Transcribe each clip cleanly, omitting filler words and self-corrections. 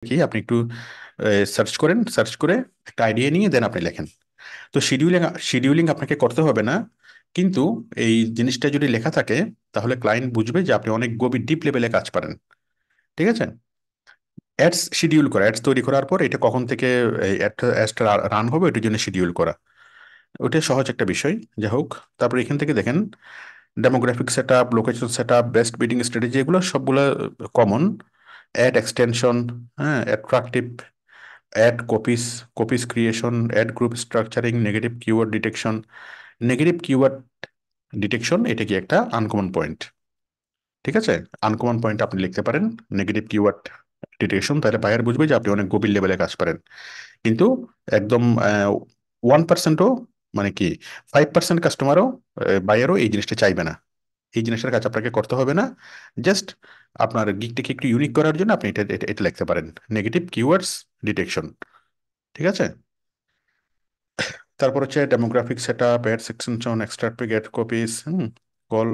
কি আপনি একটু সার্চ করেন, সার্চ করে একটা আইডিয়া নিয়ে দেন আপনি লেখেন। তো শিডিউলিং শিডিউলিং আপনাকে করতে হবে না, কিন্তু এই জিনিসটা যদি লেখা থাকে তাহলে ক্লায়েন্ট বুঝবে যে আপনি অনেক গভীর ডিপ লেভেলে কাজ পারেন। ঠিক আছে। অ্যাডস শিডিউল করা, অ্যাডস তৈরি করার পর এটা কখন থেকে অ্যাডটা রান হবে ওইটার জন্য শিডিউল করা, ওইটা সহজ একটা বিষয়। যাই হোক, তারপর এখান থেকে দেখেন demographic set up, location set up, best bidding strategy, এগুলো সবগুলো কমন। অ্যাড এক্সটেনশন, হ্যাঁ, attractive ad copies, copies creation, ad group structuring, negative keyword detection. Negative keyword detection এটা কি একটা আনকমন পয়েন্ট। ঠিক আছে। আনকমন পয়েন্ট আপনি লিখতে পারেন, নেগেটিভ কিওয়ার্ড ডিটেকশন, তাহলে বায়ার বুঝবে যে আপনি অনেক গভীর লেভেলে কাজ পারেন। কিন্তু একদম 1%ও, মানে কি 5% কাস্টমারও, বায়ারও এই জিনিসটা চাইবে না। এই জিনিসটার কাজ আপনাকে করতে হবে না। জাস্ট আপনার গিকটাকে একটু ইউনিক করার জন্য আপনি এটা এটা এটা লিখতে পারেন, নেগেটিভ কিওয়ার্ডস ডিটেকশন। ঠিক আছে। তারপর হচ্ছে demographic set up, ad section, extract ad copies, call.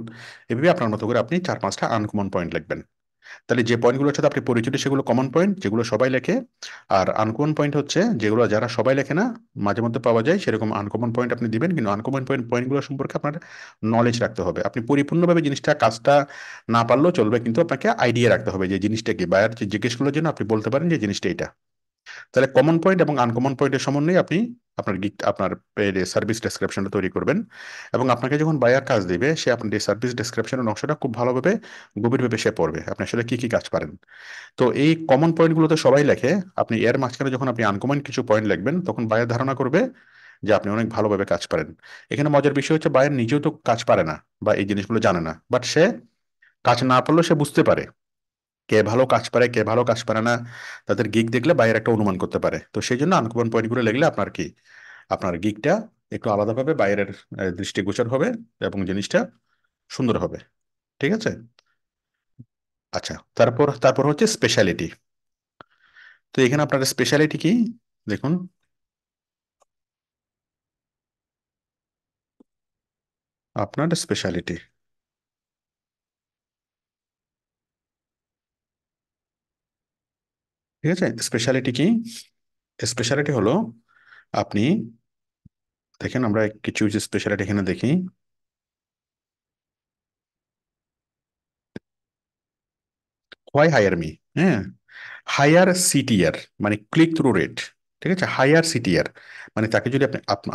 এভাবে আপনার মতো করে আপনি 4-5টা আনকমন পয়েন্ট লিখবেন। তাহলে যে পয়েন্টগুলোর সাথে আপনি পরিচিত সেগুলো কমন পয়েন্ট, যেগুলো সবাই লেখে। আর আনকমন পয়েন্ট হচ্ছে যেগুলো যারা সবাই লেখে না, মাঝে মধ্যে পাওয়া যায়, সেরকম আনকমন পয়েন্ট আপনি দিবেন। কিন্তু আনকমন পয়েন্টগুলো সম্পর্কে আপনার নলেজ রাখতে হবে। আপনি পরিপূর্ণভাবে জিনিসটা কাজটা না পারলেও চলবে, কিন্তু আপনাকে আইডিয়া রাখতে হবে যে জিনিসটা কি, বায়ার যে জিজ্ঞেস করার জন্য আপনি বলতে পারেন যে জিনিসটা এটা। তাহলে কমন পয়েন্ট এবং আনকমন পয়েন্টের সমন্বয়ে আপনি আপনার সার্ভিস ডেসক্রিপশনটা তৈরি করবেন। এবং আপনাকে যখন বায়ার কাজ দিবে, সে আপনার এই সার্ভিস ডেসক্রিপশনের অংশটা খুব ভালোভাবে গভীরভাবে সে পড়বে আপনি আসলে কি কি কাজ পারেন। তো এই কমন পয়েন্টগুলো তো সবাই লেখে, আপনি এর মাঝখানে যখন আপনি আনকমন কিছু পয়েন্ট লিখবেন তখন বায়ার ধারণা করবে যে আপনি অনেক ভালোভাবে কাজ পারেন। এখানে মজার বিষয় হচ্ছে বায়ার নিজেও তো কাজ পারে না বা এই জিনিসগুলো জানে না, বাট সে কাজ না পারলেও সে বুঝতে পারে কে ভালো কাজ পারে কে ভালো কাজ পারে না। তাদের গিগ দেখলে বাইরে একটা অনুমান করতে পারে। তো সেই জন্য আনকমন পয়েন্টগুলো লিখলে আপনার কি, আপনার গিগটা একটু আলাদাভাবে বাইরের দৃষ্টিগোচর হবে এবং জিনিসটা সুন্দর হবে। ঠিক আছে। আচ্ছা, তারপর তারপর হচ্ছে স্পেশালিটি। তো এখানে আপনার স্পেশালিটি কি দেখুন। আপনার স্পেশালিটি, ঠিক আছে, স্পেশালিটি কি? স্পেশালিটি হলো আপনি দেখেন, আমরা কিছু স্পেশালিটি এখানে দেখি। হোয়াই হায়ার মি, হ্যাঁ, হায়ার সিটিআর মানে ক্লিক থ্রু রেট। ঠিক আছে, হায়ার সিটিআর মানে তাকে যদি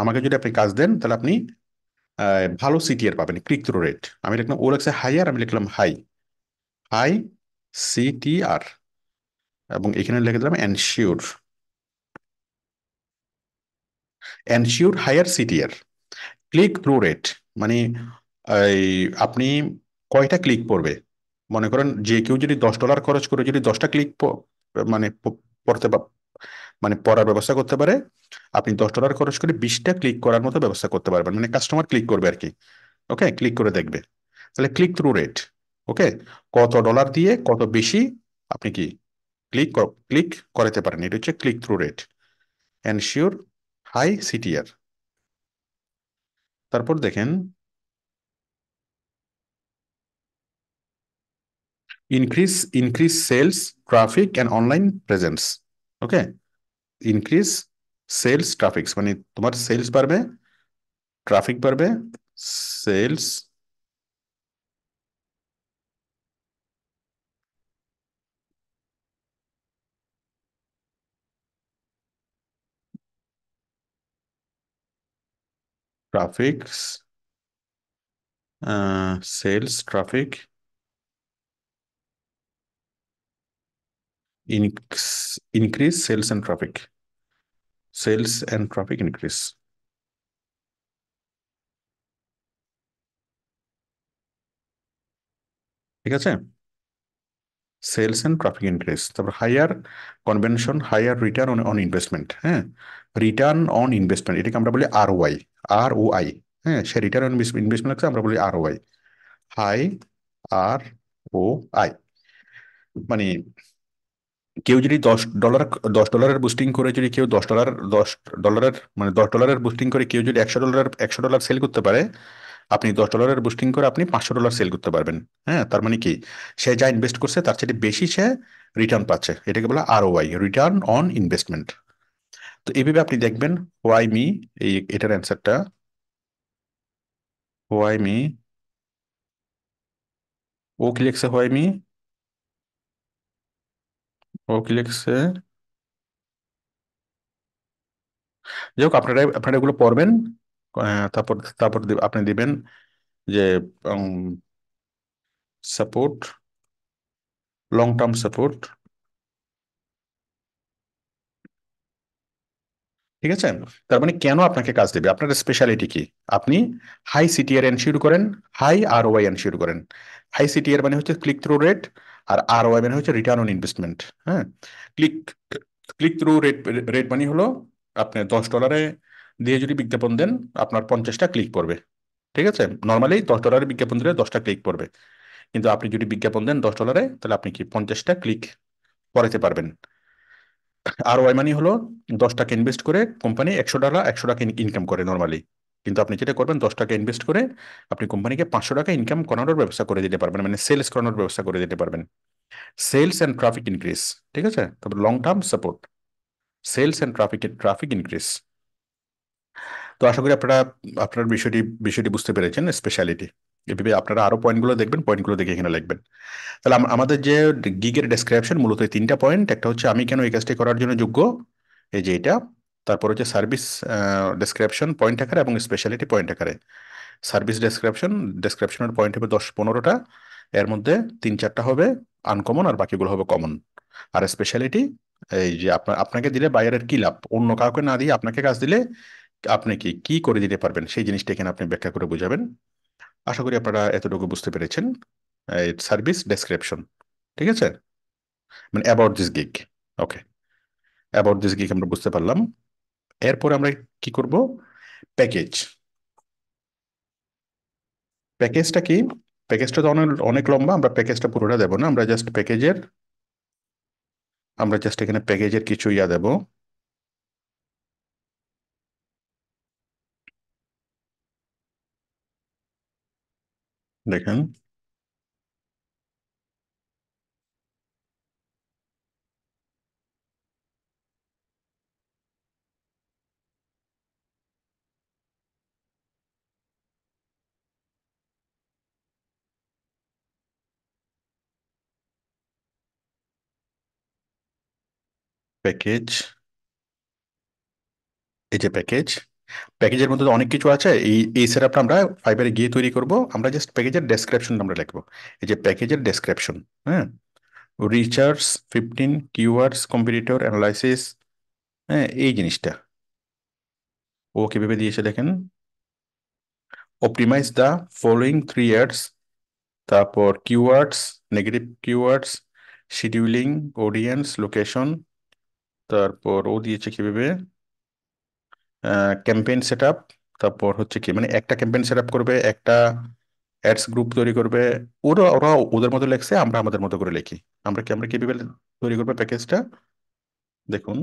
আমাকে যদি আপনি কাজ দেন তাহলে আপনি ভালো সিটিআর পাবেন, ক্লিক থ্রু রেট। আমি লিখলাম, ও লিখছে হায়ার, আমি লিখলাম হাই, হাই সিটিআর। এবং এখানে লিখে দিলাম ensure, ensure higher CTR. Click through rate মানে এই আপনি কয়টা ক্লিক পড়বে। মনে করেন যে কেউ যদি $10 খরচ করে যদি 10টা ক্লিক মানে পড়তে মানে পড়ার ব্যবস্থা করতে পারে, আপনি $10 খরচ করে 20টা ক্লিক করার মতো ব্যবস্থা করতে পারবেন, মানে কাস্টমার ক্লিক করবে আর কি। ওকে, ক্লিক করে দেখবে। তাহলে ক্লিক থ্রু রেট, ওকে, কত ডলার দিয়ে কত বেশি আপনি কি ক্লিক করাতে পারেন, এটা হচ্ছে click through rate. Ensure high CTR. তারপর দেখেন increase sales, traffic and online presence. Okay, increase sales traffics মানে তোমার সেলস বাড়বে, ট্রাফিক বাড়বে, sales, traffics, sales traffic, increase sales and traffic, sales and traffic increase. ঠিক আছে, সেলস অ্যান্ড ট্রাফিক ইনক্রিজ। তারপর higher conversion, higher return on on investment, হ্যাঁ, return on investment এটাকে আমরা বলি R Y, R O I. হ্যাঁ, সে return on investment আমরা বলি আর ওয়াই, হাই, আর ও আই। মানে কেউ যদি $10, $10 বুস্টিং করে যদি কেউ $10 মানে $10 বুস্টিং করে কেউ যদি একশো ডলার সেল করতে পারে, আপনি $10 বুস্টিং করে আপনি $500 সেল করতে পারবেন। হ্যাঁ, তার মানে কি, সে যা ইনভেস্ট করছে তার চেয়ে বেশি সে রিটার্ন পাচ্ছে, এটাকে বলা আরওআই, রিটার্ন অন ইনভেস্টমেন্ট। তো এইভাবে আপনি দেখবেন হোয়াই মি, এই এটার অ্যান্সারটা হোয়াই মি, ও কি লিখছে হোয়াই মি, ও কি লিখছে, যাই হোক আপনারা আপনারা এগুলো পড়বেন। তারপর তারপর আপনি দিবেন যে সাপোর্ট, লং টার্ম সাপোর্ট, ঠিক আছে। তার মানে কেন আপনাকে কাজ দেবে, আপনার স্পেশালিটি কি, আপনি হাই সিটিআর এনশিওর করেন, হাই আরওআই এনশিওর করেন। হাই সিটিআর মানে হচ্ছে ক্লিক থ্রু রেট, আর আরওআই মানে হচ্ছে রিটার্ন অন ইনভেস্টমেন্ট। হ্যাঁ, click click through rate, rate মানে হলো আপনি $10 দিয়ে যদি বিজ্ঞাপন দেন আপনার 50টা ক্লিক পড়বে, ঠিক আছে। নর্মালি $10 বিজ্ঞাপন দিলে 10টা ক্লিক পড়বে, কিন্তু আপনি যদি বিজ্ঞাপন দেন $10 তাহলে আপনি কি 50টা ক্লিক পড়াতে পারবেন। আর ওয়াই মানি হলো 10 টাকা ইনভেস্ট করে কোম্পানি একশো টাকা ইনকাম করে নর্মালি, কিন্তু আপনি যেটা করবেন 10 টাকা ইনভেস্ট করে আপনি কোম্পানিকে 500 টাকা ইনকাম করানোর ব্যবস্থা করে দিতে পারবেন, মানে সেলস করানোর ব্যবস্থা করে দিতে পারবেন। সেলস অ্যান্ড ট্রাফিক ইনক্রিজ, ঠিক আছে। তারপর long term support, sales and traffic increase. তো আশা করি আপনারা আপনার বিষয়টি বিষয়টি বুঝতে পেরেছেন স্পেশালিটি। এভাবে আপনারা আরো পয়েন্টগুলো দেখবেন, পয়েন্টগুলো দেখে এখানে লিখবেন। তাহলে আমাদের যে গিগের ডেসক্রিপশন মূলত এই 3টা পয়েন্ট, একটা হচ্ছে আমি কেন এই কাজটি করার জন্য যোগ্য, এই যে এটা। তারপর হচ্ছে সার্ভিস ডেসক্রিপশন পয়েন্ট আকারে এবং স্পেশালিটি পয়েন্ট আকারে। সার্ভিস ডেসক্রিপশনের পয়েন্ট হবে 10-15টা, এর মধ্যে 3-4টা হবে আনকমন আর বাকিগুলো হবে কমন। আর স্পেশালিটি এই যে আপনাকে দিলে বায়ারের কি লাভ, অন্য কাউকে না দিয়ে আপনাকে কাজ দিলে আপনি কি কি করে দিতে পারবেন সেই জিনিসটা এখানে আপনি ব্যাখ্যা করে বুঝাবেন। আশা করি আপনারা এতটুকু বুঝতে পেরেছেন। সার্ভিস ডেসক্রিপশন, ঠিক আছে, মানে about this gig. Okay, about this gig আমরা বুঝতে পারলাম। এরপর আমরা কি করব, প্যাকেজ। প্যাকেজটা কি, প্যাকেজটা তো অনেক অনেক লম্বা, আমরা প্যাকেজটা পুরোটা দেবো না, আমরা জাস্ট এখানে প্যাকেজের কিছু ইয়া দেব। দেখেন, প্যাকেজ, এই যে প্যাকেজ, প্যাকেজের মধ্যে তো অনেক কিছু আছে, এই সেটআপটা আমরা ফাইবারে গিয়ে তৈরি করব। আমরা জাস্ট প্যাকেজের ডেসক্রিপশন আমরা লিখবো, এই যে প্যাকেজের ডেসক্রিপশন। হ্যাঁ, রিসার্চ 15 কিওয়ার্ডস কম্পিটিটর অ্যানালাইসিস, হ্যাঁ এই জিনিসটা ও কিভাবে দিয়েছে দেখেন। অপটিমাইজ দ্য ফলোয়িং 3 ইয়ার্স, তারপর keywords, negative keywords, scheduling, audience, location. তারপর ও দিয়েছে কিভাবে ক্যাম্পেইন সেট আপ, তারপর হচ্ছে কি মানে একটা ক্যাম্পেইন সেট আপ করবে, একটা অ্যাডস গ্রুপ তৈরি করবে। ওরা ওরা ওদের মতো লেখছে, আমরা আমাদের মতো করে লিখি। আমরা কিভাবে তৈরি করবো প্যাকেজটা দেখুন।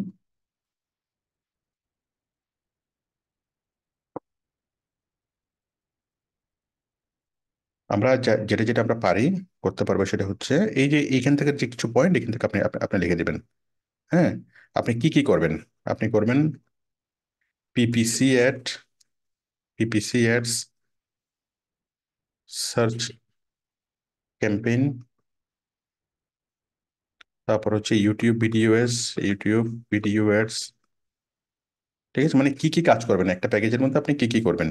আমরা যেটা যেটা আমরা পারি করতে পারবো সেটা হচ্ছে এই যে এইখান থেকে যে কিছু পয়েন্ট এখান থেকে আপনি আপনি আপনি লিখে দিবেন। হ্যাঁ, আপনি কি কি করবেন, আপনি করবেন PPC ad, PPC ads, search campaign, তারপর হচ্ছে YouTube video ads, YouTube video ads, ঠিক আছে। মানে কি কি কাজ করবেন একটা প্যাকেজের মধ্যে, আপনি কি কি করবেন,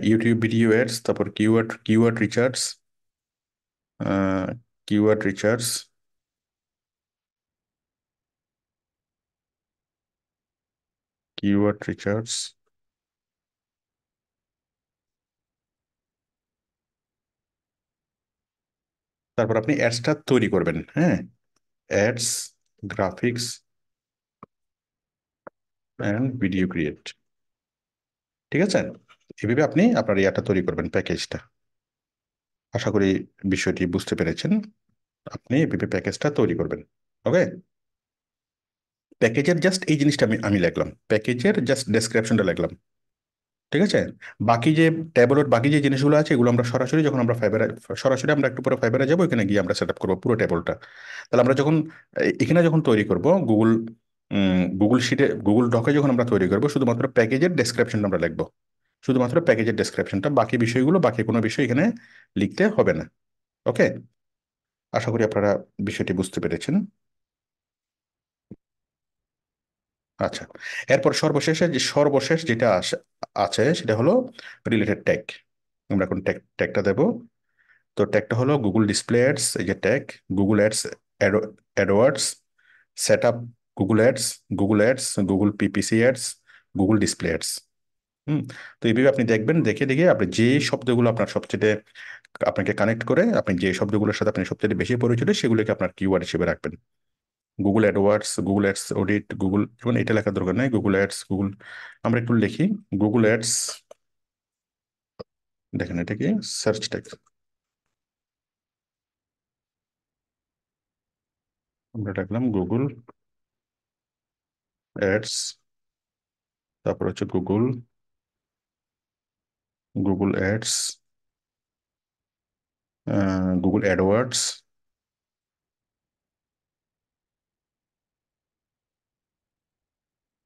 ইউটিউব ভিডিও অ্যাডস, তারপর keyword research, keyword research, keyword research, তারপর আপনি অ্যাডসটা তৈরি করবেন। হ্যাঁ, ads, graphics and video create, ঠিক আছে। এভাবে আপনি আপনার ইয়াটা তৈরি করবেন প্যাকেজটা। আশা করি বিষয়টি বুঝতে পেরেছেন। আপনি এভাবে প্যাকেজটা তৈরি করবেন। ওকে, প্যাকেজের জাস্ট এই জিনিসটা আমি আমি লিখলাম, প্যাকেজের জাস্ট ডেসক্রিপশনটা লিখলাম। ঠিক আছে। বাকি যে ট্যাবলেট, বাকি যে জিনিসগুলো আছে এগুলো আমরা সরাসরি যখন আমরা ফাইবারে, সরাসরি আমরা একটু পরে ফাইবারে যাবো, এখানে গিয়ে আমরা সেট আপ করবো পুরো টেবলটা। তাহলে আমরা যখন এখানে যখন তৈরি করব গুগল, গুগল শিটে, গুগল ডকে যখন আমরা তৈরি করবো, শুধুমাত্র প্যাকেজের ডেসক্রিপশনটা আমরা লিখবো, শুধুমাত্র প্যাকেজের ডেসক্রিপশনটা, বাকি বিষয়গুলো, বাকি কোনো বিষয় এখানে লিখতে হবে না। ওকে, আশা করি আপনারা বিষয়টি বুঝতে পেরেছেন। আচ্ছা, এরপর সর্বশেষে যে সর্বশেষ যেটা আছে সেটা হলো রিলেটেড ট্যাগ। আমরা এখন ট্যাগটা দেবো। তো ট্যাগটা হলো গুগল ডিসপ্লে অ্যাডস, এই যে tag, Google ads, AdWords, set up Google ads, Google ads, Google PPC ads, Google display ads. হুম। তো এইভাবে আপনি দেখবেন, দেখে দেখে আপনি যে শব্দগুলো আপনার সবচেয়ে আপনাকে কানেক্ট করে, আপনি যে শব্দগুলোর সাথে আপনি সবচেয়ে বেশি পরিচিত সেগুলোকে আপনার কিওয়ার্ড হিসেবে রাখবেন। Google AdWords, Google ads audit, Google, যেমন এটা লেখার দরকার নেই, গুগল অ্যাডস, গুগল, আমরা একটু লিখি গুগল অ্যাডস। দেখেন এটা কি, সার্চ ট্যাগ, আমরা রাখলাম গুগল অ্যাডস, তারপর হচ্ছে Google, Google ads, Google AdWords.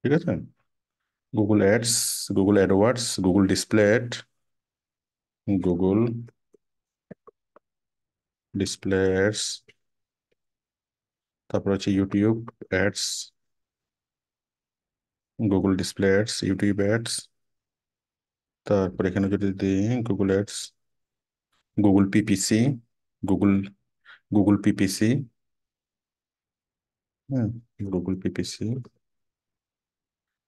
ঠিক আছে, Google ads, Google AdWords, Google display ad, Google display ads, তারপর হচ্ছে YouTube ads, Google display ads, YouTube ads, তারপর এখানে যদি দিই Google ads, Google PPC, Google, Google PPC, হ্যাঁ, গুগল পিপিসি।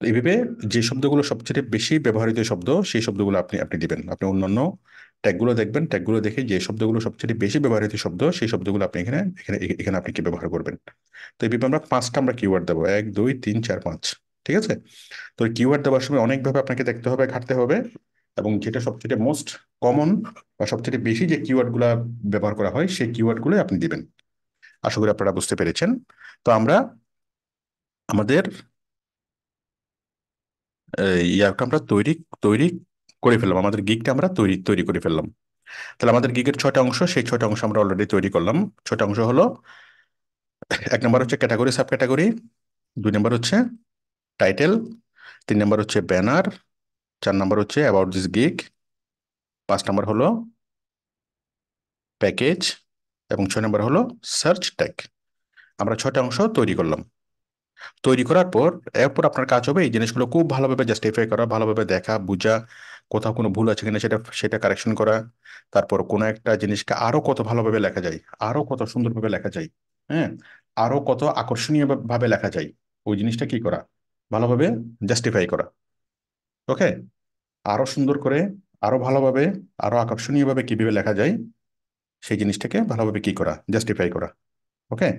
তো এইভাবে যে শব্দগুলো সবচেয়ে বেশি ব্যবহৃত শব্দ, সেই শব্দগুলো আপনি আপনি দিবেন। আপনি অন্যান্য ট্যাগগুলো দেখবেন, ট্যাগগুলো দেখে যে শব্দগুলো সবচেয়ে বেশি ব্যবহৃত শব্দ, সেই শব্দগুলো আপনি এখানে এখানে এখানে আপনি কি ব্যবহার করবেন। তো এইভাবে আমরা পাঁচটা আমরা কিওয়ার্ড দেবো, 1 2 3 4 5। ঠিক আছে। তো কিওয়ার্ড দেওয়ার সময় অনেকভাবে আপনাকে দেখতে হবে, ঘাটতে হবে, এবং যেটা সবচেয়ে মোস্ট কমন বা সবচেয়ে বেশি যে কিওয়ার্ডগুলো ব্যবহার করা হয় সেই কিওয়ার্ডগুলো আপনি দিবেন। আশা করি আপনারা বুঝতে পেরেছেন। তো আমরা আমাদের ইয়াটা আমরা তৈরি তৈরি করে ফেললাম, আমাদের গিগটা আমরা তৈরি তৈরি করে ফেললাম। তাহলে আমাদের গিগের 6টা অংশ, সেই 6টা অংশ আমরা অলরেডি তৈরি করলাম। 6টা অংশ হলো, 1 নম্বর হচ্ছে ক্যাটাগরি, সাব ক্যাটাগরি, 2 নম্বর হচ্ছে টাইটেল, 3 নম্বর হচ্ছে ব্যানার, 4 নম্বর হচ্ছে অ্যাবাউট দিস গিগ, 5 নম্বর হলো প্যাকেজ, এবং 6 নম্বর হলো সার্চ ট্যাগ। আমরা 6টা অংশ তৈরি করলাম। তৈরি করার পর এরপর আপনার কাজ হবে এই জিনিসগুলো খুব ভালোভাবে জাস্টিফাই করা, ভালোভাবে দেখা বোঝা, কোথাও কোনো ভুল আছে কিনা সেটা সেটা কারেকশন করা। তারপর কোনো একটা জিনিসকে আরো কত ভালোভাবে লেখা যায়, আরো কত সুন্দরভাবে লেখা যায়, হ্যাঁ, আরো কত আকর্ষণীয় ভাবে লেখা যায়, ওই জিনিসটা কি করা, ভালোভাবে জাস্টিফাই করা। ওকে, আরো সুন্দর করে, আরো ভালোভাবে, আরো আকর্ষণীয়ভাবে কিভাবে লেখা যায়, সেই জিনিসটাকে ভালোভাবে কি করা, জাস্টিফাই করা। ওকে,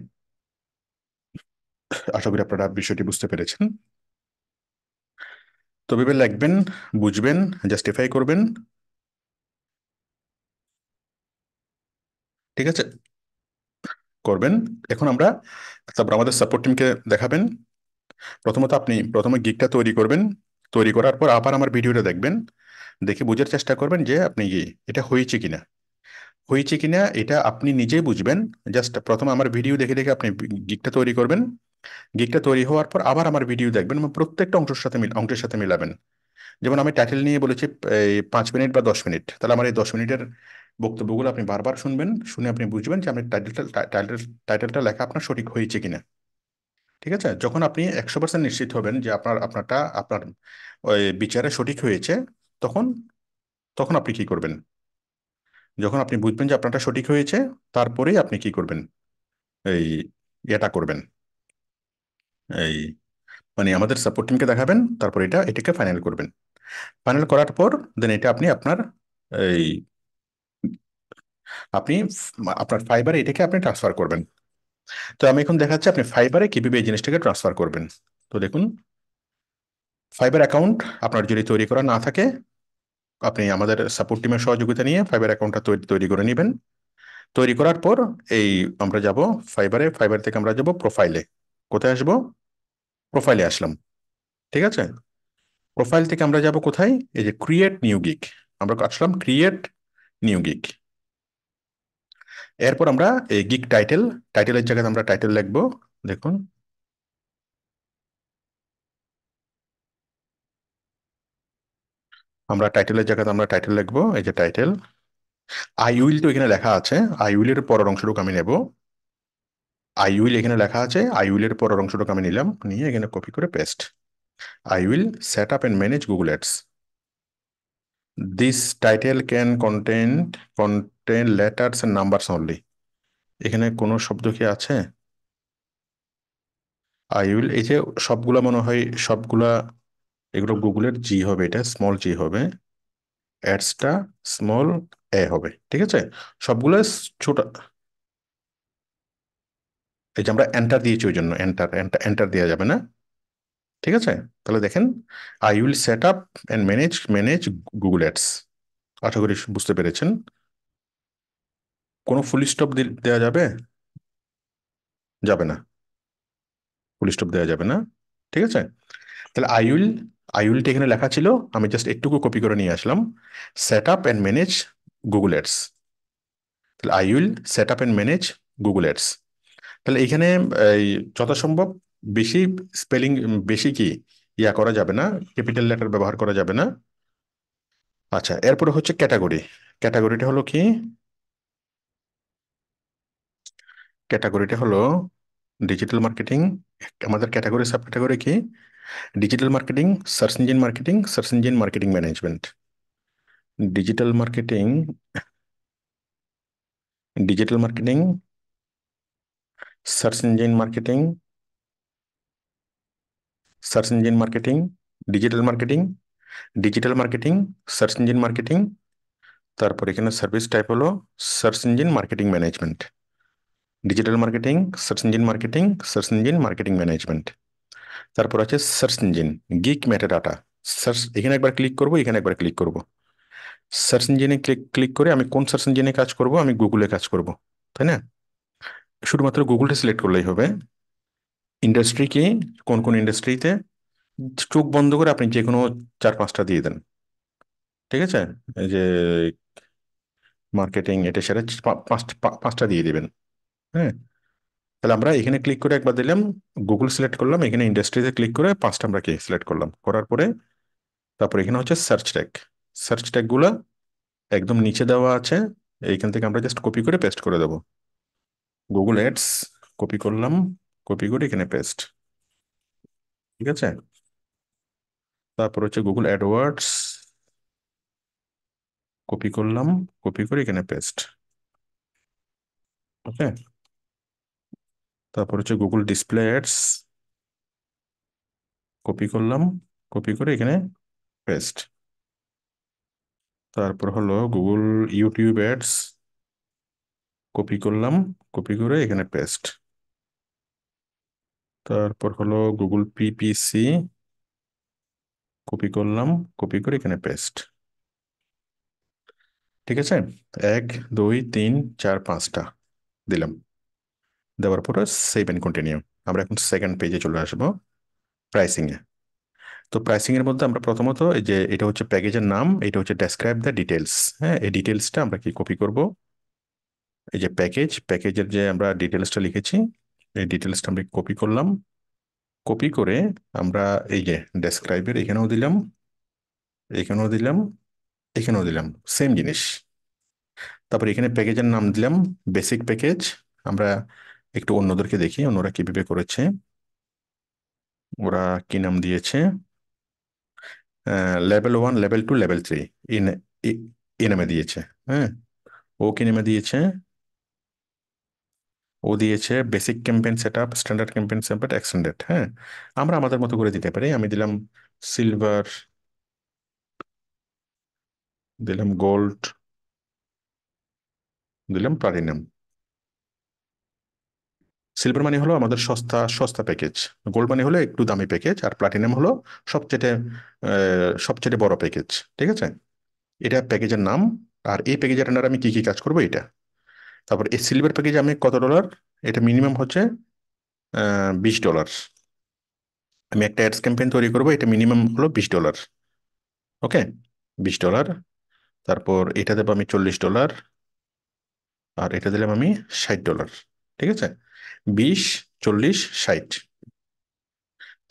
আশা করি আপনারা বিষয়টি বুঝতে পেরেছেন। তো ভেবে লিখবেন, বুঝবেন, জাস্টিফাই করবেন। ঠিক আছে, করবেন। এখন আমরা, তারপর আমাদের সাপোর্ট টিমকে দেখাবেন। প্রথমত আপনি প্রথমে গিগটা তৈরি করবেন, তৈরি করার পর আবার আমার ভিডিওটা দেখবেন, দেখে বোঝার চেষ্টা করবেন যে আপনি কি এটা হয়েছে কিনা, হয়েছে কিনা এটা আপনি নিজেই বুঝবেন। জাস্ট প্রথমে আমার ভিডিও দেখে দেখে আপনি গিগটা তৈরি করবেন। গিগটা তৈরি হওয়ার পর আবার আমার ভিডিও দেখবেন এবং প্রত্যেকটা অংশের সাথে মিলাবেন। যেমন আমি টাইটেল নিয়ে বলেছি এই 5 মিনিট বা 10 মিনিট, তাহলে আমার এই 10 মিনিটের বক্তব্যগুলো আপনি বারবার শুনবেন, শুনে আপনি বুঝবেন যে আমি টাইটেলটা লেখা আপনার সঠিক হয়েছে কিনা। ঠিক আছে, যখন আপনি 100% নিশ্চিত হবেন যে আপনারটা আপনার ওই বিচারে সঠিক হয়েছে, তখন তখন আপনি কি করবেন, যখন আপনি বুঝবেন যে আপনারটা সঠিক হয়েছে, তারপরেই আপনি কি করবেন, এই এটা করবেন, এই মানে আমাদের সাপোর্ট টিমকে দেখাবেন, তারপর এটাকে ফাইনাল করবেন। ফাইনাল করার পর দেন এটা আপনি আপনার এই আপনি আপনার ফাইবারে এটাকে আপনি ট্রান্সফার করবেন। তো আমি এখন দেখাচ্ছি আপনি ফাইবারে কিভাবে এই জিনিসটাকে ট্রান্সফার করবেন। তো দেখুন, ফাইবার অ্যাকাউন্ট আপনার যদি তৈরি করা না থাকে, আপনি আমাদের সাপোর্ট টিমের সহযোগিতা নিয়ে ফাইবার অ্যাকাউন্টটা তৈরি তৈরি করে নেবেন। তৈরি করার পর এই আমরা যাব ফাইবারে, ফাইবার থেকে আমরা যাব প্রোফাইলে। কোথায় আসবো, প্রোফাইলে আসলাম। ঠিক আছে, প্রোফাইল থেকে আমরা যাব কোথায়? এই যে ক্রিয়েট নিউ গিগ, আমরা আসলাম ক্রিয়েট নিউ গিগ। এরপর আমরা এই গিগ টাইটেল, টাইটেলের জায়গায় আমরা টাইটেল লিখবো। দেখুন, আমরা টাইটেলের জায়গায় আমরা টাইটেল লিখবো, এই যে টাইটেল। আই উইল তো এখানে লেখা আছে, আই উইলের পরের অংশটুকু আমি নেব। আই উইল এখানে লেখা আছে, আই উইলের পরের অংশটুকু আমি নিলাম, নিয়ে এখানে কপি করে paste. I will set up and manage Google ads. This title can contain letters and numbers only. এখানে কোনো শব্দ কি আছে? আই উইল, এই যে সবগুলা মনে হয় সবগুলা, এগুলো গুগলের জি হবে, এটা স্মল জি হবে, অ্যাডসটা স্মল এ হবে, ঠিক আছে? সবগুলো ছোট। এই যে আমরা এন্টার দিয়েছি ওই জন্য এন্টার এন্টার এন্টার দেওয়া যাবে না, ঠিক আছে? তাহলে দেখেন, I will set up and manage Google ads. আশা করি বুঝতে পেরেছেন। কোনো ফুল স্টপ দেওয়া যাবে? যাবে না, ফুল স্টপ দেওয়া যাবে না, ঠিক আছে? তাহলে আই উইলটা এখানে লেখা ছিল, আমি জাস্ট একটুকু কপি করে নিয়ে আসলাম, set up and manage Google ads. তাহলে I will set up and manage Google ads. তাহলে এখানে এই যথাসম্ভব বেশি স্পেলিং, বেশি কি ইয়া করা যাবে না, ক্যাপিটাল লেটার ব্যবহার করা যাবে না। আচ্ছা, এরপরে হচ্ছে ক্যাটাগরি। ক্যাটাগরিটা হলো কি? ক্যাটাগরিটা হলো ডিজিটাল মার্কেটিং। আমাদের ক্যাটাগরি সাব ক্যাটাগরি কি? Digital marketing, search engine marketing management. Digital marketing, digital marketing, search engine marketing, search engine marketing, digital marketing, digital marketing, search engine marketing. তারপর এখানে সার্ভিস টাইপ হলো search engine marketing management. Digital marketing, search engine marketing management. তারপর আছে search engine, gig metadata. Search, এখানে একবার click করব, এখানে একবার ক্লিক করব। সার্চ ইঞ্জিনে ক্লিক ক্লিক করে আমি কোন সার্চ ইঞ্জিনে কাজ করব? আমি গুগলে কাজ করব, তাই না? শুধুমাত্র গুগলটা সিলেক্ট করলেই হবে। ইন্ডাস্ট্রি কি, কোন কোন ইন্ডাস্ট্রিতে, চোখ বন্ধ করে আপনি যে কোনো চার পাঁচটা দিয়ে দেন, ঠিক আছে? এই যে মার্কেটিং, এটা সেটা পাঁচটা দিয়ে দিবেন, হ্যাঁ। তাহলে আমরা এখানে ক্লিক করে একবার দিলাম, গুগল সিলেক্ট করলাম, এখানে ইন্ডাস্ট্রিতে ক্লিক করে পাঁচটা আমরা কি সিলেক্ট করলাম, করার পরে তারপর এখানে হচ্ছে সার্চ ট্যাগ। সার্চ ট্যাগ গুলা একদম নিচে দেওয়া আছে, এইখান থেকে আমরা জাস্ট কপি করে পেস্ট করে দেবো। গুগল অ্যাডস কপি করলাম, কপি করে এখানে পেস্ট, ঠিক আছে? তারপর হচ্ছে গুগল অ্যাডওয়ার্ডস, কপি করলাম, কপি করে এখানে পেস্ট, ওকে। তারপর হচ্ছে গুগল ডিসপ্লে অ্যাডস, কপি করলাম, কপি করে এখানে পেস্ট। তারপর হলো গুগল ইউটিউব অ্যাডস, কপি করলাম, কপি করে এখানে পেস্ট। তারপর হলো গুগল পিপিসি, কপি করলাম, কপি করে এখানে পেস্ট, ঠিক আছে? এক, দুই, তিন, চার, পাঁচটা দিলাম। দেওয়ার পরে সেভ এন্ড কন্টিনিউ। আমরা এখন সেকেন্ড পেজে চলে আসবো, প্রাইসিং এ। তো প্রাইসিং এর মধ্যে আমরা প্রথমত এই যে এটা হচ্ছে প্যাকেজের নাম, এটা হচ্ছে ডেসক্রাইব দ্য ডিটেলস, হ্যাঁ। এই ডিটেলসটা আমরা কি কপি করব? এই যে প্যাকেজের যে আমরা ডিটেলসটা লিখেছি, এই ডিটেলসটা আমরা কপি করলাম, কপি করে আমরা এই যে ডেসক্রাইবের এখানেও দিলাম, এখানেও দিলাম, এখানেও দিলাম, সেম জিনিস। তারপর এখানে প্যাকেজের নাম দিলাম বেসিক প্যাকেজ। আমরা একটু অন্যদেরকে দেখি অন্যরা কিভাবে করেছে, ওরা কি নাম দিয়েছে, level 1, level 2, level 3, in a নামে দিয়েছে, হ্যাঁ। ও কি নামে দিয়েছে? ও দিয়েছে basic campaign setup, standard campaign setup, extended, হ্যাঁ। আমরা আমাদের মতো করে দিতে পারি, আমি দিলাম সিলভার, দিলাম গোল্ড, দিলাম প্লাটিনাম। সিলভার মানে হলো আমাদের সস্তা সস্তা প্যাকেজ, গোল্ড মানে হলো একটু দামি প্যাকেজ, আর প্লাটিনাম হলো সবচেয়ে সবচেয়ে বড় প্যাকেজ, ঠিক আছে? এটা প্যাকেজের নাম। আর এই প্যাকেজের আন্ডার আমি কি কি কাজ করবো এটা। তারপর এই সিলভার প্যাকেজে আমি কত ডলার, এটা মিনিমাম হচ্ছে $20, আমি একটা অ্যাডস ক্যাম্পেইন তৈরি করবো, এটা মিনিমাম হলো $20। ওকে, $20। তারপর এটা দেবো আমি $40, আর এটা দিলাম আমি $60। ঠিক আছে, 20, 40, 60।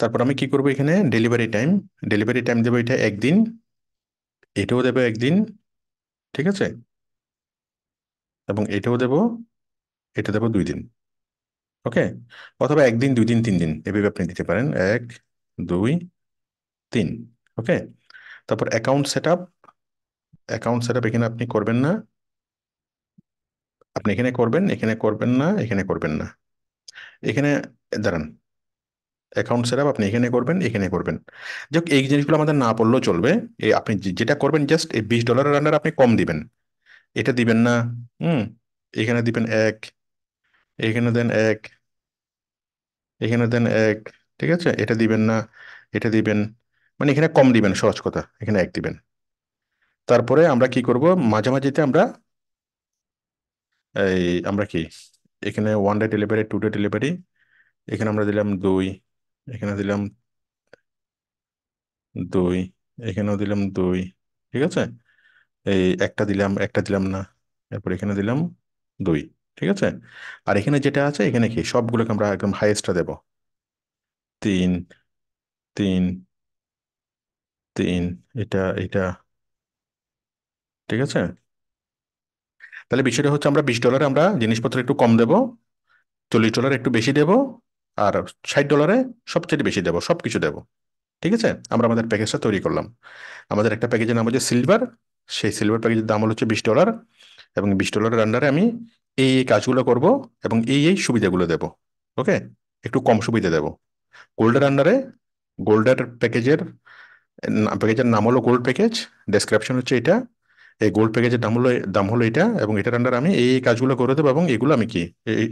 তারপর আমি কি করবো এখানে, ডেলিভারি টাইম দেবো এটা একদিন, এটাও দেবো একদিন। ঠিক আছে, এবং এটাও দেবো, এটা দেবো 2 দিন। ওকে, অথবা একদিন, 2 দিন, 3 দিন এভাবে আপনি দিতে পারেন, 1, 2, 3। ওকে, তারপর অ্যাকাউন্ট সেট আপ এখানে আপনি করবেন না, আপনি এখানে করবেন, এখানে করবেন না, এখানে করবেন না, এখানে দাঁড়ান। অ্যাকাউন্ট সেট আপ আপনি এখানে করবেন, এখানে করবেন। যাক, এই জিনিসগুলো আমাদের না পড়লেও চলবে। আপনি যেটা করবেন, জাস্ট এই $20 রান্নার আপনি কম দিবেন, এটা দিবেন না। হুম, এখানে দিবেন 1, এখানে দেন 1, এখানে দেন 1। ঠিক আছে, এটা দিবেন না, এটা দিবেন, মানে এখানে কম দিবেন, সহজ কথা, এখানে 1 দিবেন। তারপরে আমরা কি করব, মাঝামাঝিতে আমরা আমরা কি এখানে 1 ডে ডেলিভারি, 2 ডে ডেলিভারি, এখানে আমরা দিলাম 2, এখানে দিলাম 2, এখানেও দিলাম 2। ঠিক আছে, এই একটা দিলাম না, এরপর এখানে দিলাম 2। ঠিক আছে, আর এখানে যেটা আছে, এখানে কি সবগুলোকে আমরা একদম হাইয়েস্টটা দেব, 3, 3, 3। এটা এটা ঠিক আছে। তাহলে বিষয়টা হচ্ছে, আমরা $20 আমরা জিনিসপত্র একটু কম দেব, $40 একটু বেশি দেব, আর $60 সবচেয়ে বেশি দেব, সবকিছু দেব। ঠিক আছে, আমরা আমাদের প্যাকেজটা তৈরি করলাম। আমাদের একটা প্যাকেজের নাম হচ্ছে সিলভার, সেই সিলভার প্যাকেজের দাম হলো হচ্ছে $20, এবং $20 আন্ডারে আমি এই কাজগুলো করব, এবং এই সুবিধাগুলো দেব। ওকে, একটু কম সুবিধা দেব। গোল্ডের আন্ডারে, গোল্ডের প্যাকেজের নাম হলো গোল্ড প্যাকেজ, ডেসক্রিপশন হচ্ছে এটা। এই গোল্ড প্যাকেজের দাম হলো এটা, এবং এটার আন্ডার আমি এই কাজগুলো করে দেবো, এবং এগুলো আমি কি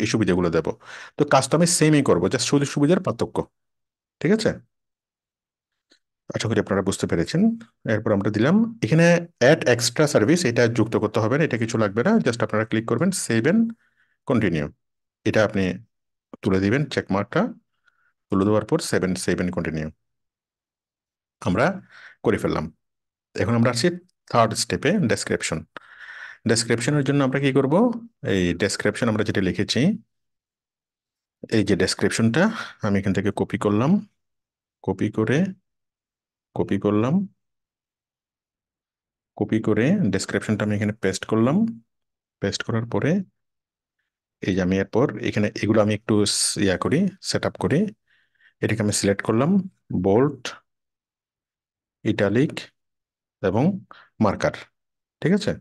এই সুবিধাগুলো দেবো। তো কাজটা আমি সেমই করবো, জাস্ট সুযোগ সুবিধার পার্থক্য। ঠিক আছে, আশা করি আপনারা বুঝতে পেরেছেন। এরপর আমরা দিলাম এখানে অ্যাড এক্সট্রা সার্ভিস, এটা যুক্ত করতে হবে না, এটা কিছু লাগবে না, জাস্ট আপনারা ক্লিক করবেন, সেভ এন্ড কন্টিনিউ। এটা আপনি তুলে দিবেন, চেক মার্কটা তুলে দেওয়ার পর সেভ এন্ড কন্টিনিউ আমরা করে ফেললাম। এখন আমরা আসছি থার্ড স্টেপে, ডেসক্রিপশন। ডেসক্রিপশনের জন্য আমরা কি করব, এই ডেসক্রিপশন আমরা যেটা লিখেছি, এই যে ডেসক্রিপশনটা আমি এখান থেকে কপি করলাম, কপি করে, কপি করলাম, কপি করে ডেসক্রিপশনটা আমি এখানে পেস্ট করলাম। পেস্ট করার পরে এই যে আমি এরপর এখানে এগুলো আমি একটু ইয়া করি, সেট আপ করি। এটাকে আমি সিলেক্ট করলাম, বোল্ড, ইটালিক এবং মার্কার। ঠিক আছে,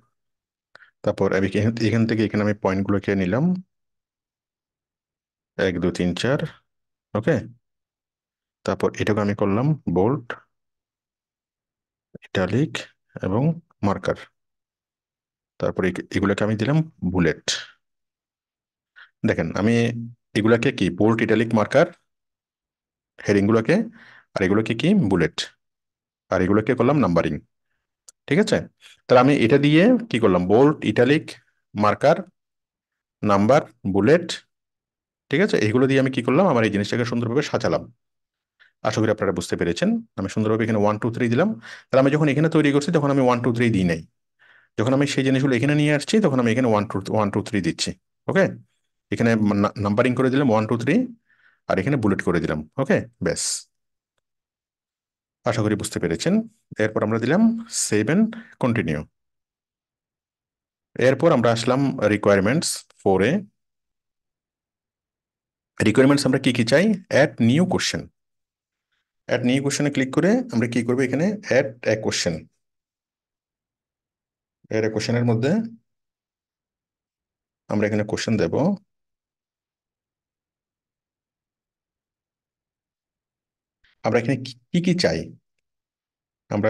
তারপর আমি এখান থেকে এখানে আমি পয়েন্টগুলোকে নিলাম, 1, 2, 3, 4। ওকে, তারপর এটাকে আমি করলাম বোল্ড, ইটালিক এবং মার্কার। তারপর এগুলোকে আমি দিলাম বুলেট। দেখেন আমি এগুলাকে কি বোল্ড, ইটালিক, মার্কার, হেডিং গুলোকে, আর এগুলোকে কি বুলেট, আর এগুলোকে করলাম নাম্বারিং। ঠিক আছে, তাহলে আমি এটা দিয়ে কি করলাম, bold, italic, marker, number, bullet. ঠিক আছে, এইগুলো দিয়ে আমি কি করলাম, আমার এই জিনিসটাকে সুন্দরভাবে সাজালাম। আশা করি আপনারা বুঝতে পেরেছেন। আমি সুন্দরভাবে এখানে 1, 2, 3 দিলাম। তাহলে আমি যখন এখানে তৈরি করছি, তখন আমি 1, 2, 3 দিই নাই। যখন আমি সেই জিনিসগুলো এখানে নিয়ে আসছি, তখন আমি এখানে 1, 2, 3 দিচ্ছি। ওকে, এখানে নাম্বারিং করে দিলাম 1, 2, 3, আর এখানে বুলেট করে দিলাম। ওকে, ব্যাস, আশা করি বুঝতে পেরেছেন। এরপর আমরা দিলাম সেভ এন্ড কন্টিনিউ। এরপর আমরা আসলাম রিকোয়ারমেন্টস 4-এ। রিকোয়ারমেন্টস আমরা কি কি চাই, add new question. Add new কোশ্চেনে ক্লিক করে আমরা কি করবো, এখানে add a question. Add a কোশ্চেনের মধ্যে আমরা এখানে কোশ্চেন দেব। আমরা এখানে কি কি কি চাই, আমরা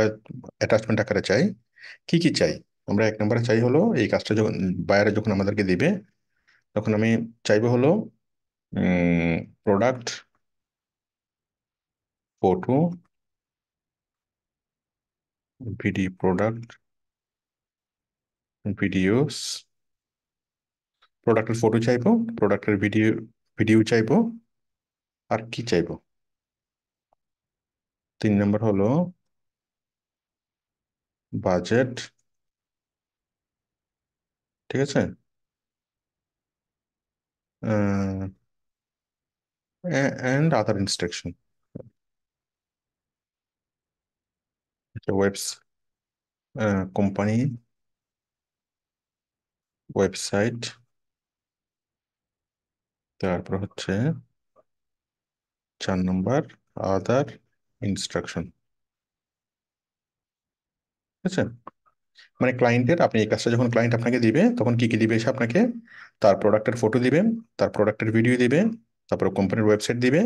অ্যাটাচমেন্ট আকারে চাই, কি কি চাই। আমরা 1 নম্বরে চাই হলো, এই কাজটা যখন বায়ারে যখন আমাদেরকে দিবে, তখন আমি চাইবো হলো প্রোডাক্ট ফটো, প্রোডাক্ট ভিডিওস, প্রোডাক্টের ফটো চাইবো, প্রোডাক্টের ভিডিও চাইবো, আর কি চাইবো, 3 নম্বর হলো বাজেট, ঠিক আছে, and other instruction. Webs company website, তারপর হচ্ছে 4 নম্বর আদার ইনস্ট্রাকশন। ঠিক আছে, মানে ক্লায়েন্টের, আপনি এই কাজটা যখন ক্লায়েন্ট আপনাকে দিবে তখন কি কি দিবে সে আপনাকে, তার প্রোডাক্টের ফটো দিবে, তার প্রোডাক্টের ভিডিও দিবে, তারপর কোম্পানির ওয়েবসাইট দিবে,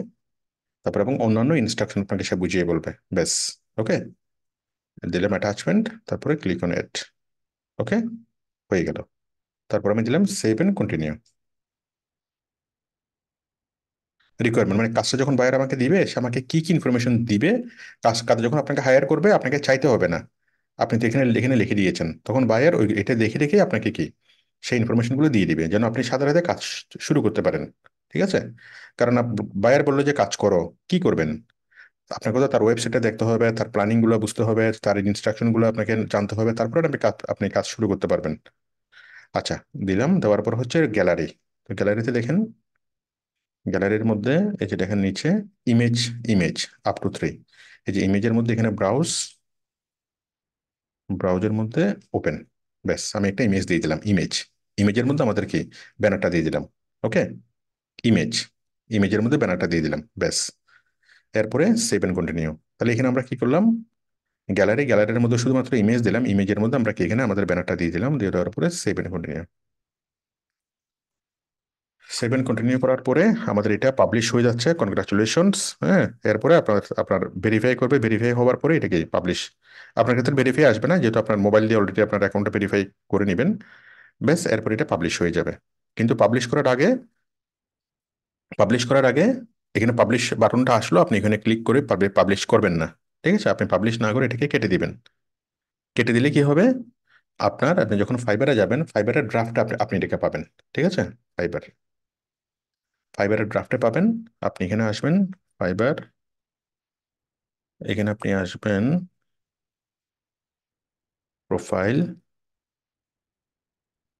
তারপর এবং অন্যান্য ইনস্ট্রাকশন আপনাকে সে বুঝিয়ে বলবে। ব্যাস। ওকে, দিলাম অ্যাটাচমেন্ট, তারপরে ক্লিক অন ইট। ওকে, হয়ে গেল। তারপর আমি দিলাম সেভ এন্ড কন্টিনিউ। রিকোয়ারমেন্ট মানে কাজটা যখন বায়ার আমাকে দিবে সে আমাকে কি কি ইনফরমেশন দিবে, কাজ যখন আপনাকে হায়ার করবে আপনাকে চাইতে হবে না, আপনি তো এখানে এখানে লিখে দিয়েছেন, তখন বায়ার ওই এটা দেখে দেখে আপনাকে কি সেই ইনফরমেশনগুলো দিয়ে দিবে যেন আপনি সাথে সাথে কাজ শুরু করতে পারেন। ঠিক আছে, কারণ বায়ার বললো যে কাজ করো, কি করবেন? আপনাকে তো তার ওয়েবসাইটে দেখতে হবে, তার প্ল্যানিং গুলো বুঝতে হবে, তার ইনস্ট্রাকশন গুলো আপনাকে জানতে হবে, তারপরে আপনি কাজ শুরু করতে পারবেন। আচ্ছা, দিলাম, দেওয়ার পর হচ্ছে গ্যালারি। তো গ্যালারিতে দেখেন, গ্যালারির মধ্যে এই যে দেখেন নিচে ইমেজ, ইমেজ আপ টু 3, এই যে ইমেজের মধ্যে এখানে ব্রাউজ, ব্রাউজের মধ্যে ওপেন। ব্যাস, আমি একটা ইমেজ দিয়ে দিলাম, ইমেজ, ইমেজের মধ্যে আমাদের কি ব্যানারটা দিয়ে দিলাম। ওকে, ইমেজ, ইমেজের মধ্যে ব্যানারটা দিয়ে দিলাম, ব্যাস। এরপরে সেভ এন্ড কন্টিনিউ। তাহলে এখানে আমরা কি করলাম, গ্যালারির মধ্যে শুধুমাত্র ইমেজ দিলাম, ইমেজের মধ্যে আমরা কি এখানে আমাদের ব্যানারটা দিয়ে দিলাম, দিয়ে দেওয়ার পরে save and continue. Save and continue করার পরে আমাদের এটা পাবলিশ হয়ে যাচ্ছে, কনগ্রাচুলেশনস। হ্যাঁ, এরপরে আপনার আপনার ভেরিফাই করবে, ভেরিফাই হওয়ার পরে এটাকে পাবলিশ। আপনার ক্ষেত্রে ভেরিফাই আসবে না, যেহেতু আপনার মোবাইল দিয়ে অলরেডি আপনার অ্যাকাউন্টটা ভেরিফাই করে নেবেন। ব্যাস, এরপর এটা পাবলিশ হয়ে যাবে। কিন্তু পাবলিশ করার আগে এখানে পাবলিশ বাটনটা আসলো, আপনি এখানে ক্লিক করে পাবলিশ করবেন না। ঠিক আছে, আপনি পাবলিশ না করে এটাকে কেটে দিবেন। কেটে দিলে কি হবে, আপনি যখন ফাইবারে যাবেন, ফাইবারের ড্রাফটে আপনি এটাকে পাবেন। ঠিক আছে, ফাইবার, ফাইবারের ড্রাফটে পাবেন। আপনি এখানে আসবেন, ফাইবার, এখানে আপনি আসবেন প্রোফাইল,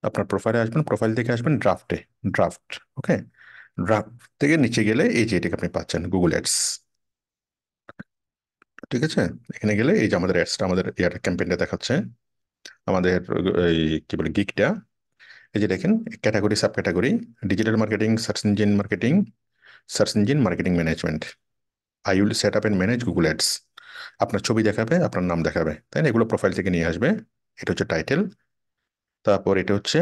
আপনার প্রোফাইলে আসবেন, প্রোফাইল থেকে আসবেন ড্রাফটে, ড্রাফট। ওকে, ড্রাফট থেকে নিচে গেলে এই যে এটাকে আপনি পাচ্ছেন গুগল অ্যাডস। ঠিক আছে, এখানে গেলে এই যে আমাদের অ্যাডসটা, আমাদের ইয়ার ক্যাম্পেইনটা দেখাচ্ছে, আমাদের এই কি বলে গিকটা। এই যে দেখেন, category, subcategory, digital marketing, search engine marketing management, I will set up and manage Google ads. আপনার ছবি দেখাবে, আপনার নাম দেখাবে, তাই না? এগুলো প্রোফাইল থেকে নিয়ে আসবে। এটা হচ্ছে টাইটেল। তারপর এটা হচ্ছে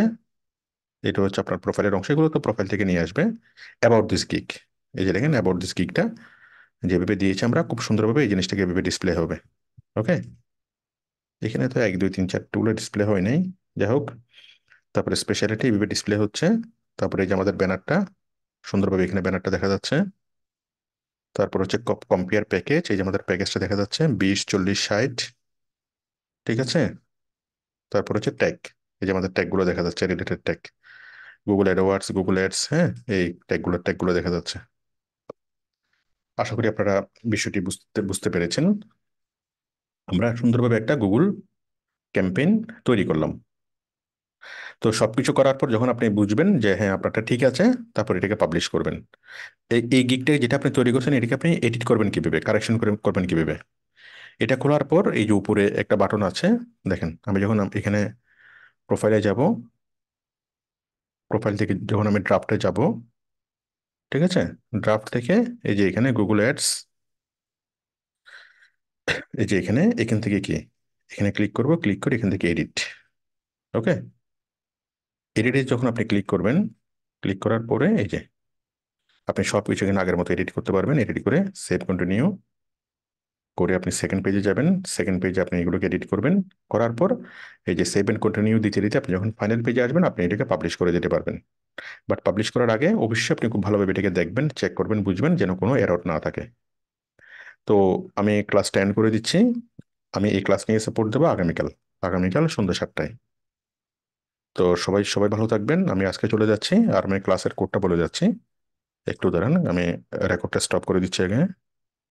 আপনার প্রোফাইলের অংশ, এগুলো তো প্রোফাইল থেকে নিয়ে আসবে। অ্যাবাউট দিস গিগ, এই যে দেখেন অ্যাবাউট দিস গিগটা যেভাবে দিয়েছি আমরা, খুব সুন্দরভাবে এই জিনিসটাকে এভাবে ডিসপ্লে হবে। ওকে, এখানে তো 1 2 3 4 ডিসপ্লে হয় নাই, যাই হোক। তারপরে স্পেশালিটি এভাবে ডিসপ্লে হচ্ছে। তারপরে এই যে আমাদের ব্যানারটা, সুন্দরভাবে এখানে ব্যানারটা দেখা যাচ্ছে। তারপর হচ্ছে কম্পেয়ার প্যাকেজ, এই যে আমাদের প্যাকেজটা দেখা যাচ্ছে 20 40 60। ঠিক আছে, তারপর হচ্ছে ট্যাগ, এই যে আমাদের ট্যাগগুলো দেখা যাচ্ছে, related tag, Google AdWords, Google ads, হ্যাঁ, এই ট্যাগগুলো দেখা যাচ্ছে। আশা করি আপনারা বিষয়টি বুঝতে বুঝতে পেরেছেন। আমরা সুন্দরভাবে একটা গুগল ক্যাম্পেইন তৈরি করলাম। তো সবকিছু করার পর যখন আপনি বুঝবেন যে হ্যাঁ আপনারটা ঠিক আছে, তারপর এটাকে পাবলিশ করবেন। এই গিগটা যেটা আপনি তৈরি করছেন, এটাকে আপনি এডিট করবেন কিভাবে, কারেকশন করবেন কিভাবে? এটা খোলার পর এই যে উপরে একটা বাটন আছে, দেখেন, আমি যখন এখানে প্রোফাইলে যাব, প্রোফাইল থেকে যখন আমি ড্রাফটে যাব, ঠিক আছে, ড্রাফট থেকে এই যে এখানে গুগল অ্যাডস, এই যে এখান থেকে কি, এখানে ক্লিক করব, ক্লিক করে এখান থেকে এডিট। ওকে, এডিটে যখন আপনি ক্লিক করবেন, ক্লিক করার পরে এই যে আপনি সব কিছু এখানে আগের মতো এডিট করতে পারবেন। এডিট করে সেভ কন্টিনিউ করে আপনি সেকেন্ড পেজে যাবেন। সেকেন্ড পেজে আপনি এগুলোকে এডিট করবেন, করার পর এই যে সেভ এন্ড কন্টিনিউ দিতে দিতে আপনি যখন ফাইনাল পেজে আসবেন, আপনি এটাকে পাবলিশ করে দিতে পারবেন। বাট পাবলিশ করার আগে অবশ্যই আপনি খুব ভালোভাবে এটাকে দেখবেন, চেক করবেন, বুঝবেন যেন কোনো এরর না থাকে। তো আমি ক্লাসটা এন্ড করে দিচ্ছি। আমি এই ক্লাস নিয়ে সাপোর্ট দেবো আগামীকাল, আগামীকাল সন্ধ্যা 7টায়। তো সবাই সবাই ভালো থাকবেন। আমি আজকে চলে যাচ্ছি, আর আমি ক্লাসের কোডটা বলে যাচ্ছি। একটু দাঁড়ান, আমি রেকর্ডটা স্টপ করে দিচ্ছি আগে।